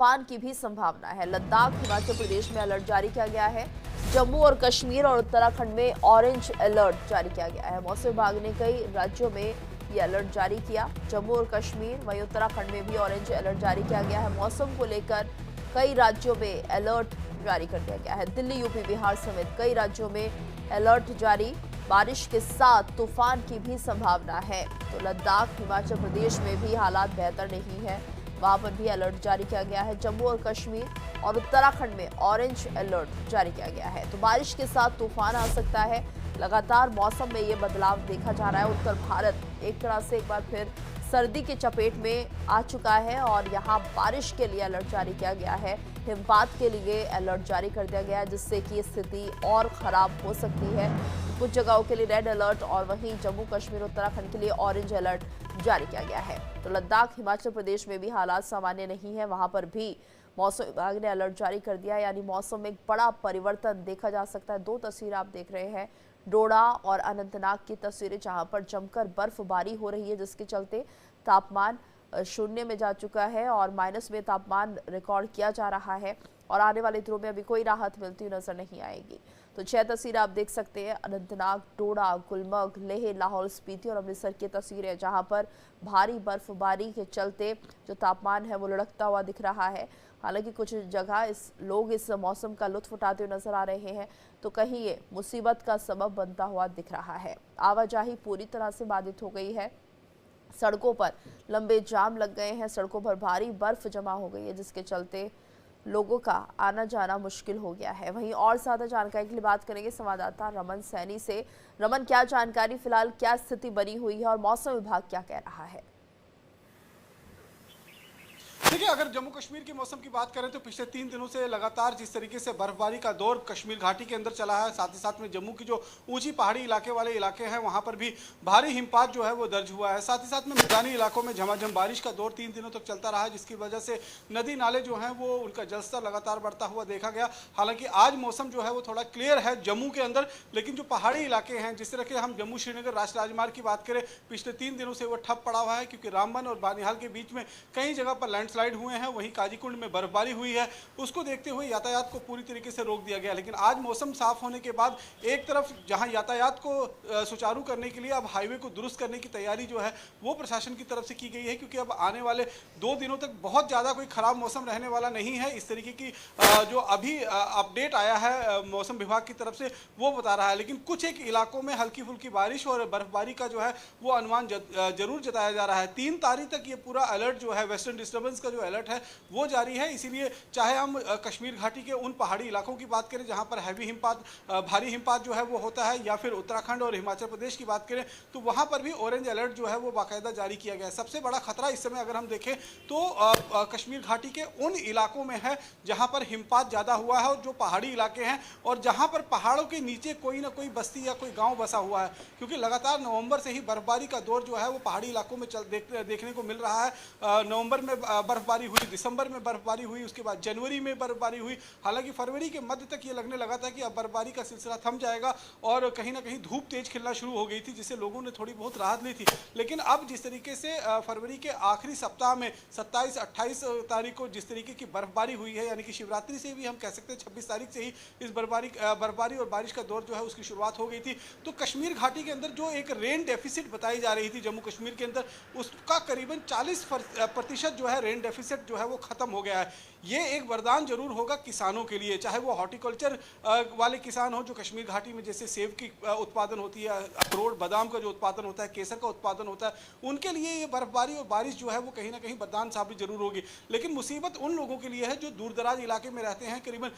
तूफान की भी संभावना है। लद्दाख, हिमाचल प्रदेश में अलर्ट जारी किया गया है। जम्मू और कश्मीर और उत्तराखंड में ऑरेंज अलर्ट जारी किया गया है। मौसम विभाग ने कई राज्यों में ये अलर्ट जारी किया। जम्मू और कश्मीर वहीं उत्तराखंड में भी ऑरेंज अलर्ट जारी किया गया है। मौसम को लेकर कई राज्यों में अलर्ट जारी कर दिया गया है। दिल्ली, यूपी, बिहार समेत कई राज्यों में अलर्ट जारी। बारिश के साथ तूफान की भी संभावना है। तो लद्दाख, हिमाचल प्रदेश में भी हालात बेहतर नहीं है, वहां पर भी अलर्ट जारी किया गया है। जम्मू और कश्मीर और उत्तराखंड में ऑरेंज अलर्ट जारी किया गया है। तो बारिश के साथ तूफान आ सकता है। लगातार मौसम में ये बदलाव देखा जा रहा है। उत्तर भारत एक तरह से एक बार फिर सर्दी की चपेट में आ चुका है और यहाँ बारिश के लिए अलर्ट जारी किया गया है। हिमपात के लिए अलर्ट जारी कर दिया गया है, जिससे कि स्थिति और खराब हो सकती है। कुछ जगहों के लिए रेड अलर्ट और वहीं जम्मू कश्मीर उत्तराखंड के लिए ऑरेंज अलर्ट जारी किया गया है। तो लद्दाख, हिमाचल प्रदेश में भी हालात सामान्य नहीं है, वहां पर भी मौसम विभाग ने अलर्ट जारी कर दिया है। यानी मौसम में एक बड़ा परिवर्तन देखा जा सकता है। दो तस्वीरें आप देख रहे हैं, डोडा और अनंतनाग की तस्वीरें, जहां पर जमकर बर्फबारी हो रही है, जिसके चलते तापमान शून्य में जा चुका है और माइनस में तापमान रिकॉर्ड किया जा रहा है। और आने वाले दिनों में अभी कोई राहत मिलती हुई नजर नहीं आएगी। तो 6 तस्वीरें आप देख सकते हैं, अनंतनाग, डोडा, गुलमर्ग, लेह, लाहौल स्पीति और अमृतसर की तस्वीरें, जहां पर भारी बर्फबारी के चलते जो तापमान है वो लुढ़कता हुआ दिख रहा है। हालांकि कुछ जगह लोग इस मौसम का लुत्फ उठाते हुए नजर आ रहे हैं, तो कहीं ये मुसीबत का सबब बनता हुआ दिख रहा है। आवाजाही पूरी तरह से बाधित हो गई है। सड़कों पर लंबे जाम लग गए हैं, सड़कों पर भारी बर्फ जमा हो गई है, जिसके चलते लोगों का आना जाना मुश्किल हो गया है। वहीं और ज्यादा जानकारी के लिए बात करेंगे संवाददाता रमन सैनी से। रमन, क्या जानकारी, फिलहाल क्या स्थिति बनी हुई है और मौसम विभाग क्या कह रहा है? देखिए, अगर जम्मू कश्मीर के मौसम की बात करें तो पिछले 3 दिनों से लगातार जिस तरीके से बर्फबारी का दौर कश्मीर घाटी के अंदर चला है, साथ ही साथ में जम्मू की जो ऊंची पहाड़ी इलाके वाले इलाके हैं वहां पर भी भारी हिमपात जो है वो दर्ज हुआ है। साथ ही साथ में मैदानी इलाकों में झमाझम बारिश का दौर 3 दिनों तक चलता रहा, जिसकी वजह से नदी नाले जो हैं वो उनका जलस्तर लगातार बढ़ता हुआ देखा गया। हालांकि आज मौसम जो है वो थोड़ा क्लियर है जम्मू के अंदर, लेकिन जो पहाड़ी इलाके हैं, जिस तरह के हम जम्मू श्रीनगर राष्ट्रीय राजमार्ग की बात करें, पिछले 3 दिनों से वो ठप पड़ा हुआ है, क्योंकि रामबन और बानिहाल के बीच में कई जगह पर लैंडस्लाइड हुए हैं। वहीं काजीकुंड में बर्फबारी हुई है, उसको देखते हुए यातायात को पूरी तरीके से रोक दिया गया। लेकिन आज मौसम साफ होने के बाद एक तरफ जहां यातायात को सुचारू करने के लिए अब हाईवे को दुरुस्त करने की तैयारी जो है वो प्रशासन की तरफ से की गई है, क्योंकि अब आने वाले 2 दिनों तक बहुत ज़्यादा कोई खराब मौसम रहने वाला नहीं है। इस तरीके की जो अभी अपडेट आया है मौसम विभाग की तरफ से वो बता रहा है। लेकिन कुछ एक इलाकों में हल्की फुल्की बारिश और बर्फबारी का जो है वो अनुमान जरूर जताया जा रहा है। 3 तारीख तक ये पूरा अलर्ट जो है, वेस्टर्न डिस्टर्बेंस का जो अलर्ट है वो जारी है। इसीलिए चाहे हम कश्मीर घाटी के उन पहाड़ी इलाकों की बात करें जहां पर हैवी हिमपात, भारी हिमपात जो है वो होता है, या फिर उत्तराखंड और हिमाचल प्रदेश की बात करें तो वहां पर भी ऑरेंज अलर्ट जो है वो बाकायदा जारी किया गया है। सबसे बड़ा खतरा इस समय अगर हम देखें तो कश्मीर घाटी के उन इलाकों में है जहां पर हिमपात ज्यादा हुआ है और जो पहाड़ी इलाके हैं और जहां पर पहाड़ों के नीचे कोई ना कोई बस्ती या कोई गाँव बसा हुआ है, क्योंकि लगातार नवंबर से ही बर्फबारी का दौर जो है वो पहाड़ी इलाकों में देखने को मिल रहा है। नवंबर में बर्फबारी हुई, दिसंबर में बर्फबारी हुई, उसके बाद जनवरी में बर्फबारी हुई। हालांकि फरवरी के मध्य तक ये लगने लगा था कि अब बर्फबारी का सिलसिला थम जाएगा और कहीं ना कहीं धूप तेज खिलना शुरू हो गई थी, जिससे लोगों ने थोड़ी बहुत राहत ली थी। लेकिन अब जिस तरीके से फरवरी के आखिरी सप्ताह में 27-28 तारीख को जिस तरीके की बर्फबारी हुई है, यानी कि शिवरात्रि से भी हम कह सकते हैं 26 तारीख से ही इस बर्फबारी और बारिश का दौर जो है उसकी शुरुआत हो गई थी। तो कश्मीर घाटी के अंदर जो एक रेन डेफिसिट बताई जा रही थी जम्मू कश्मीर के अंदर, उसका करीबन 40% जो है रेन डेफिसिट जो है वो खत्म हो गया है। ये एक वरदान जरूर होगा किसानों के लिए, चाहे वो हॉर्टिकल्चर वाले किसान हो जो कश्मीर घाटी में जैसे सेब की उत्पादन होती है, अखरोट, बादाम का जो उत्पादन होता है, केसर का उत्पादन होता है, उनके लिए ये बर्फबारी और बारिश जो है वो कहीं ना कहीं वरदान साबित जरूर होगी। लेकिन मुसीबत उन लोगों के लिए है जो दूर दराज इलाके में रहते हैं। करीबन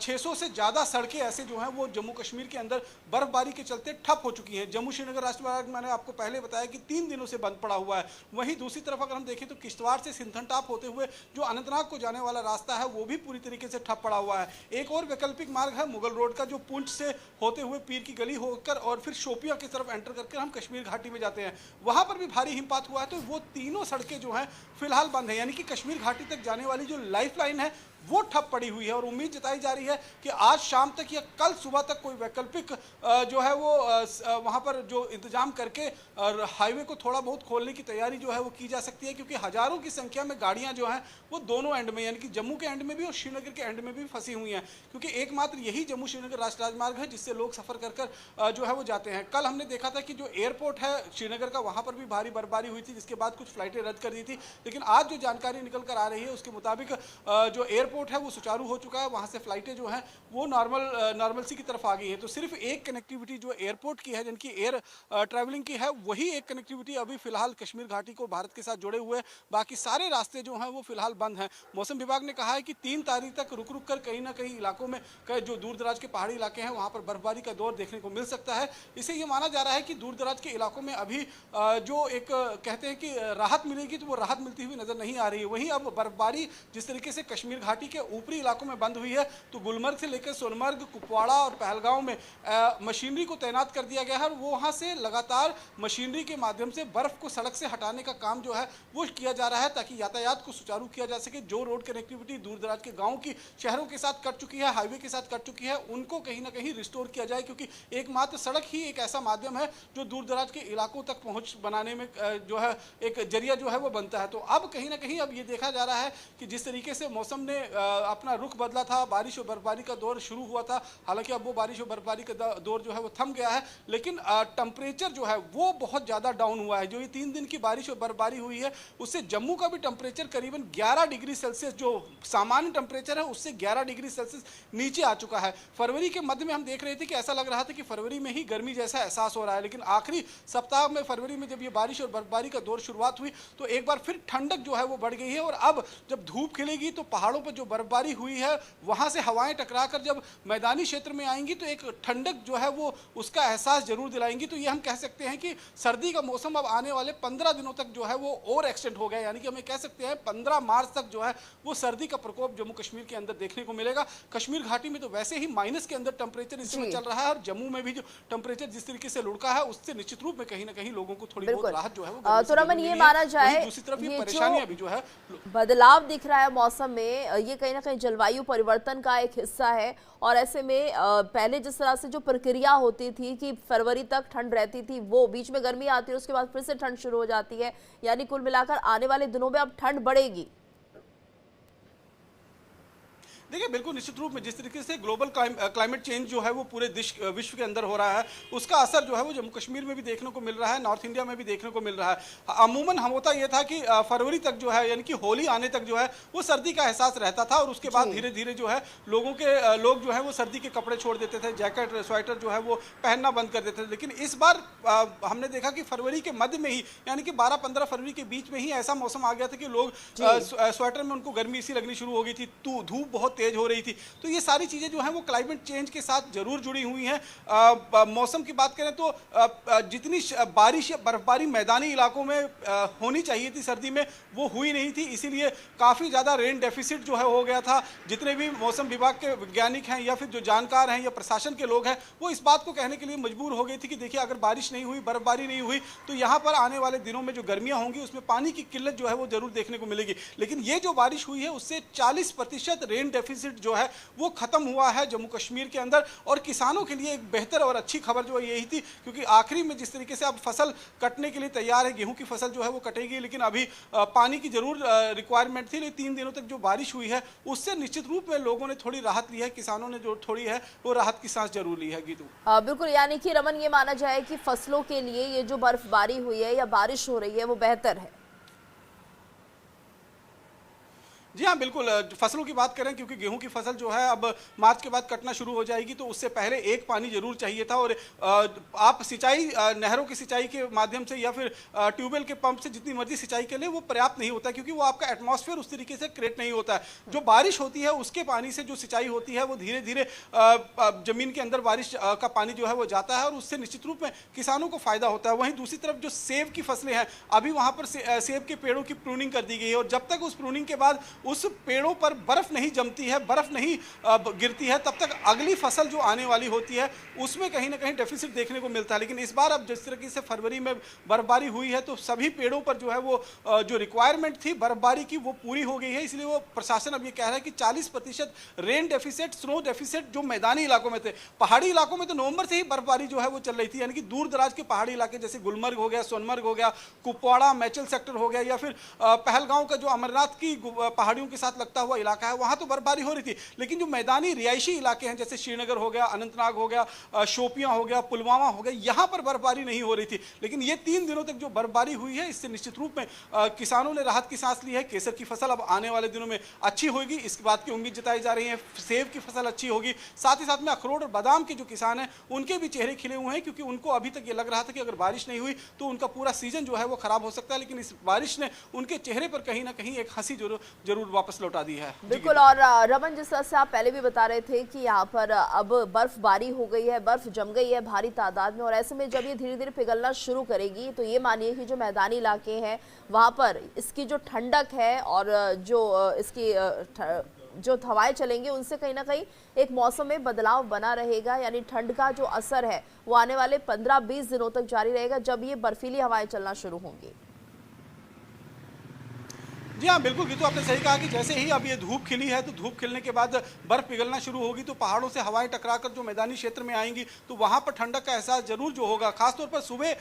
600 से ज़्यादा सड़कें ऐसे जो हैं वो जम्मू कश्मीर के अंदर बर्फबारी के चलते ठप हो चुकी हैं। जम्मू श्रीनगर राष्ट्रीय मार्ग मैंने आपको पहले बताया कि 3 दिनों से बंद पड़ा हुआ है। वहीं दूसरी तरफ अगर हम देखें तो किश्तवाड़ से सिंथनटाप होते हुए जो अनंतनाग को जाने वाला रास्ता है वो भी पूरी तरीके से ठप पड़ा हुआ है। एक और वैकल्पिक मार्ग है मुगल रोड का, जो पुंछ से होते हुए पीर की गली होकर और फिर शोपियां की तरफ एंटर करके हम कश्मीर घाटी में जाते हैं। वहां पर भी भारी हिमपात हुआ है, तो वो तीनों सड़कें जो हैं फिलहाल बंद है। यानी कि कश्मीर घाटी तक जाने वाली जो लाइफलाइन है वो ठप पड़ी हुई है और उम्मीद जताई जा रही है कि आज शाम तक या कल सुबह तक कोई वैकल्पिक जो है वो वहाँ पर जो इंतजाम करके हाईवे को थोड़ा बहुत खोलने की तैयारी जो है वो की जा सकती है, क्योंकि हजारों की संख्या में गाड़ियाँ जो हैं वो दोनों एंड में, यानी कि जम्मू के एंड में भी और श्रीनगर के एंड में भी फंसी हुई हैं, क्योंकि एकमात्र यही जम्मू श्रीनगर राष्ट्रीय राजमार्ग है जिससे लोग सफर कर जो है वो जाते हैं। कल हमने देखा था कि जो एयरपोर्ट है श्रीनगर का वहाँ पर भी भारी बर्फबारी हुई थी, जिसके बाद कुछ फ्लाइटें रद्द कर दी थी, लेकिन आज जो जानकारी निकल कर आ रही है उसके मुताबिक जो एयरपोर्ट है वो सुचारू हो चुका है, वहाँ से फ्लाइटें जो हैं वो नॉर्मलसी की तरफ आ गई है। तो सिर्फ एक कनेक्टिविटी जो एयरपोर्ट की है, जिनकी एयर ट्रैवलिंग की है, वही एक कनेक्टिविटी अभी फिलहाल कश्मीर घाटी को भारत के साथ जुड़े हुए, बाकी सारे रास्ते जो हैं वो फिलहाल बंद हैं। मौसम विभाग ने कहा है कि 3 तारीख तक रुक रुक कर कहीं ना कहीं इलाकों में जो दूर दराज के पहाड़ी इलाके हैं वहाँ पर बर्फबारी का दौर देखने को मिल सकता है। इसे ये माना जा रहा है कि दूर दराज के इलाकों में अभी जो एक कहते हैं कि राहत मिलेगी, तो वो राहत मिलती हुई नजर नहीं आ रही है। वहीं अब बर्फबारी जिस तरीके से कश्मीर घाटी के ऊपरी इलाकों में बंद हुई है, तो गुलमर्ग से लेकर सोनमर्ग, कुपवाड़ा और पहलगांव में मशीनरी को तैनात कर दिया गया है और वो वहाँ से लगातार मशीनरी के माध्यम से बर्फ को सड़क से हटाने का काम जो है वो किया जा रहा है, ताकि यातायात को सुचारू किया जा सके। जो रोड कनेक्टिविटी दूर दराज के गाँव की शहरों के साथ कट चुकी है, हाईवे के साथ कट चुकी है, उनको कहीं ना कहीं रिस्टोर किया जाए, क्योंकि एकमात्र सड़क ही एक ऐसा माध्यम है जो दूर दराज के इलाकों तक पहुंच बनाने में जो है एक जरिया जो है वो बनता है। तो अब कहीं ना कहीं अब ये देखा जा रहा है कि जिस तरीके से मौसम ने अपना रुख बदला था, बारिश और बर्फबारी का दौर शुरू हुआ था, हालांकि अब वो बारिश और बर्फबारी का दौर जो है वो थम गया है, लेकिन टेम्परेचर जो है वो बहुत ज़्यादा डाउन हुआ है। जो ये 3 दिन की बारिश और बर्फबारी हुई है उससे जम्मू का भी टेम्परेचर करीबन 11 डिग्री सेल्सियस, जो सामान्य टेम्परेचर है उससे 11 डिग्री सेल्सियस नीचे आ चुका है। फरवरी के मध्य में हम देख रहे थे कि ऐसा लग रहा था कि फरवरी में ही गर्मी जैसा एहसास हो रहा है, लेकिन आखिरी सप्ताह में फरवरी में जब ये बारिश और बर्फबारी का दौर शुरुआत हुई तो एक बार फिर ठंडक जो है वो बढ़ गई है और अब जब धूप खिलेगी तो पहाड़ों पर जो बर्फबारी हुई है वहां से हवाएं टकराकर जब मैदानी क्षेत्र में आएंगी तो एक ठंडक जो है वो उसका एहसास जरूर दिलाएंगी। तो ये हम कह सकते हैं कि सर्दी का मौसम अब आने वाले 15 दिनों तक जो है वो और एक्सटेंड हो गया, यानी कि हमें कह सकते हैं 15 मार्च तक जो है वो सर्दी का प्रकोप जम्मू कश्मीर के अंदर देखने को मिलेगा। कश्मीर घाटी में तो वैसे ही माइनस के अंदर टेम्परेचर इस समय चल रहा है और जम्मू में भी जो टेम्परेचर जिस तरीके से लुढ़का है उससे निश्चित रूप में कहीं ना कहीं लोगों को थोड़ी बहुत राहत जो है वो तो रमन ये माना जाए दूसरी तरफ ये परेशानियां भी जो है बदलाव दिख रहा है मौसम में, ये कहीं ना कहीं जलवायु परिवर्तन का एक हिस्सा है और ऐसे में पहले जिस तरह से जो प्रक्रिया होती थी कि फरवरी तक ठंड रहती थी, वो बीच में गर्मी आती है उसके बाद फिर से ठंड शुरू हो जाती है, यानी कुल मिलाकर आने वाले दिनों में अब ठंड बढ़ेगी। देखिए बिल्कुल निश्चित रूप में जिस तरीके से ग्लोबल क्लाइमेट चेंज जो है वो पूरे विश्व के अंदर हो रहा है, उसका असर जो है वो जम्मू कश्मीर में भी देखने को मिल रहा है, नॉर्थ इंडिया में भी देखने को मिल रहा है। अमूमन हम होता ये था कि फरवरी तक जो है यानी कि होली आने तक जो है वो सर्दी का एहसास रहता था और उसके बाद धीरे धीरे जो है लोग जो है वो सर्दी के कपड़े छोड़ देते थे, जैकेट स्वेटर जो है वो पहनना बंद कर देते थे। लेकिन इस बार हमने देखा कि फरवरी के मध्य में ही यानी कि 12-15 फरवरी के बीच में ही ऐसा मौसम आ गया था कि लोग स्वेटर में उनको गर्मी इसी लगनी शुरू हो गई थी, धूप बहुत तेज हो रही थी। तो ये सारी चीजें जो हैं वो क्लाइमेट चेंज के साथ जरूर जुड़ी हुई हैं। मौसम की बात करें तो जितनी बारिश या बर्फबारी मैदानी इलाकों में होनी चाहिए थी सर्दी में वो हुई नहीं थी, इसीलिए काफी ज्यादा रेन डेफिसिट जो है हो गया था। जितने भी मौसम विभाग के वैज्ञानिक हैं या फिर जो जानकार हैं या प्रशासन के लोग हैं वो इस बात को कहने के लिए मजबूर हो गए थे कि देखिए अगर बारिश नहीं हुई, बर्फबारी नहीं हुई तो यहाँ पर आने वाले दिनों में जो गर्मियां होंगी उसमें पानी की किल्लत जो है वो जरूर देखने को मिलेगी। लेकिन ये जो बारिश हुई है उससे 40% रेन डेफिसिट जो है वो खत्म हुआ है जम्मू कश्मीर के अंदर और किसानों के लिए एक बेहतर और अच्छी खबर जो है यही थी, क्योंकि आखिरी में जिस तरीके से अब फसल कटने के लिए तैयार है, गेहूं की फसल जो है वो कटेगी, लेकिन अभी पानी की जरूर रिक्वायरमेंट थी। लेकिन 3 दिनों तक जो बारिश हुई है उससे निश्चित रूप में लोगों ने थोड़ी राहत ली है, किसानों ने जो थोड़ी है वो राहत की सांस जरूर ली है। गीतू बिल्कुल, यानी कि रमन ये माना जाए कि फसलों के लिए ये जो बर्फबारी हुई है या बारिश हो रही है वो बेहतर है। जी हाँ बिल्कुल, फसलों की बात करें क्योंकि गेहूं की फसल जो है अब मार्च के बाद कटना शुरू हो जाएगी, तो उससे पहले एक पानी जरूर चाहिए था और आप सिंचाई नहरों की सिंचाई के माध्यम से या फिर ट्यूबवेल के पंप से जितनी मर्जी सिंचाई के लिए वो पर्याप्त नहीं होता, क्योंकि वो आपका एटमॉस्फेयर उस तरीके से क्रिएट नहीं होता है। जो बारिश होती है उसके पानी से जो सिंचाई होती है वो धीरे धीरे जमीन के अंदर बारिश का पानी जो है वो जाता है और उससे निश्चित रूप में किसानों को फायदा होता है। वहीं दूसरी तरफ जो सेब की फसलें हैं, अभी वहाँ पर सेब के पेड़ों की प्रूनिंग कर दी गई है और जब तक उस प्रूनिंग के बाद उस पेड़ों पर बर्फ नहीं जमती है, बर्फ नहीं गिरती है, तब तक अगली फसल जो आने वाली होती है उसमें कहीं ना कहीं डेफिसिट देखने को मिलता है। लेकिन इस बार अब जिस तरीके से फरवरी में बर्फबारी हुई है तो सभी पेड़ों पर जो है वो जो रिक्वायरमेंट थी बर्फबारी की वो पूरी हो गई है। इसलिए वो प्रशासन अब ये कह रहा है कि 40% रेन डेफिसिट, स्नो डेफिसिट जो मैदानी इलाकों में थे। पहाड़ी इलाकों में तो नवंबर से ही बर्फबारी जो है वो चल रही थी, यानी कि दूर दराज के पहाड़ी इलाके जैसे गुलमर्ग हो गया, सोनमर्ग हो गया, कुपवाड़ा, मैचल सेक्टर हो गया, या फिर पहलगांव का जो अमरनाथ की पहाड़ियों के साथ लगता हुआ इलाका है वहां तो बर्फबारी हो रही थी। लेकिन जो मैदानी रिहायशी इलाके हैं जैसे श्रीनगर हो गया, अनंतनाग हो गया, शोपियां हो गया, पुलवामा हो गया, यहां पर बर्फबारी नहीं हो रही थी। लेकिन ये 3 दिनों तक जो बर्फबारी हुई है इससे निश्चित रूप में किसानों ने राहत की सांस ली है। केसर की फसल अब आने वाले दिनों में अच्छी होगी, इस बात की उम्मीद जताई जा रही है। सेब की फसल अच्छी होगी, साथ ही साथ में अखरोट और बादाम के जो किसान हैं उनके भी चेहरे खिले हुए हैं, क्योंकि उनको अभी तक ये लग रहा था कि अगर बारिश नहीं हुई तो उनका पूरा सीजन जो है वो खराब हो सकता है। लेकिन इस बारिश ने उनके चेहरे पर कहीं ना कहीं एक हंसी जरूर वापस लौटा दी है। बिल्कुल। और रमन, जिस तरह से आप पहले भी बता रहे थे कि यहाँ पर अब बर्फबारी हो गई है, बर्फ जम गई है भारी तादाद में, और ऐसे में जब ये धीरे धीरे पिघलना शुरू करेगी तो ये मानिए कि जो मैदानी इलाके हैं वहाँ पर इसकी जो ठंडक है और जो इसकी जो हवाएं चलेंगी उनसे कहीं ना कहीं एक मौसम में बदलाव बना रहेगा। यानी ठंड का जो असर है वो आने वाले 15-20 दिनों तक जारी रहेगा जब ये बर्फीली हवाएं चलना शुरू होंगी। जी हाँ, बिल्कुल। ये तो आपने सही कहा कि जैसे ही अब ये धूप खिली है तो धूप खिलने के बाद बर्फ पिघलना शुरू होगी तो पहाड़ों से हवाएं टकराकर जो मैदानी क्षेत्र में आएंगी तो वहाँ पर ठंडक का एहसास जरूर जो होगा, खासतौर पर सुबह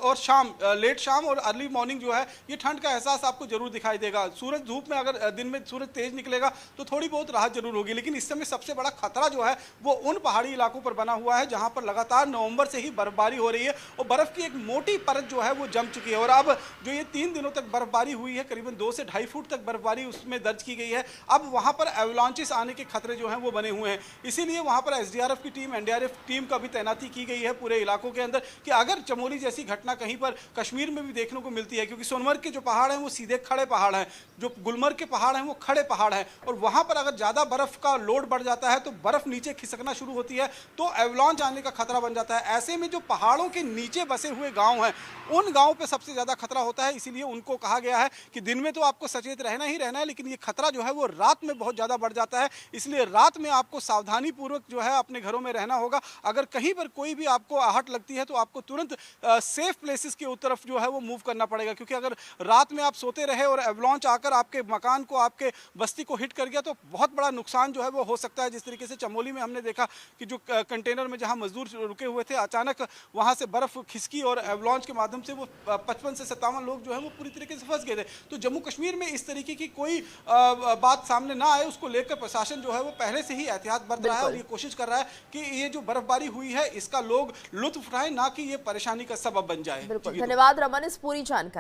और शाम, लेट शाम और अर्ली मॉर्निंग जो है ये ठंड का एहसास आपको जरूर दिखाई देगा। सूरज धूप में अगर दिन में सूरज तेज निकलेगा तो थोड़ी बहुत राहत जरूर होगी। लेकिन इस समय सबसे बड़ा खतरा जो है वो उन पहाड़ी इलाकों पर बना हुआ है जहाँ पर लगातार नवंबर से ही बर्फबारी हो रही है और बर्फ की एक मोटी परत जो है वो जम चुकी है। और अब जो ये 3 दिनों तक बर्फबारी हुई है, करीबन 2 से 2.5 फुट तक बर्फबारी उसमें दर्ज की गई है। अब वहां पर एवलांचेस आने के खतरे जो हैं वो बने हुए हैं, इसीलिए वहां पर एसडीआरएफ की टीम, एनडीआरएफ टीम का भी तैनाती की गई है पूरे इलाकों के अंदर कि अगर चमोली जैसी घटना कहीं पर कश्मीर में भी देखने को मिलती है, क्योंकि सोनमर्ग के जो पहाड़ हैं वो सीधे खड़े पहाड़ हैं, जो गुलमर्ग के पहाड़ हैं वो खड़े पहाड़ हैं, और वहां पर अगर ज्यादा बर्फ का लोड बढ़ जाता है तो बर्फ नीचे खिसकना शुरू होती है तो एवलांच आने का खतरा बन जाता है। ऐसे में जो पहाड़ों के नीचे बसे हुए गांव हैं उन गांवों पे सबसे ज्यादा खतरा होता है, इसीलिए उनको कहा गया है कि दिन में तो आपको सचेत रहना ही रहना है, लेकिन ये खतरा जो है वो रात में बहुत ज्यादा बढ़ जाता है। इसलिए रात में आपको सावधानी पूर्वक जो है अपने घरों में रहना होगा। अगर कहीं पर कोई भी आपको आहट लगती है तो आपको तुरंत सेफ प्लेसेस की तरफ जो है वो मूव करना पड़ेगा, क्योंकि अगर रात में आप सोते रहे और एवलांच आकर आपके मकान को, आपके बस्ती को हिट कर गया तो बहुत बड़ा नुकसान जो है वो हो सकता है। जिस तरीके से चमोली में हमने देखा कि जो कंटेनर में जहां मजदूर रुके हुए थे अचानक वहां से बर्फ खिसकी और एवलांच के माध्यम से वो 55 से 57 लोग जो है वो पूरी तरीके से फंस गए थे। तो जम्मू कश्मीर में इस तरीके की कोई बात सामने ना आए उसको लेकर प्रशासन जो है वो पहले से ही एहतियात बरत रहा है और ये कोशिश कर रहा है कि ये जो बर्फबारी हुई है इसका लोग लुत्फ उठाएं, ना कि ये परेशानी का सबब बन जाए। बिल्कुल, धन्यवाद रमन इस पूरी जानकारी।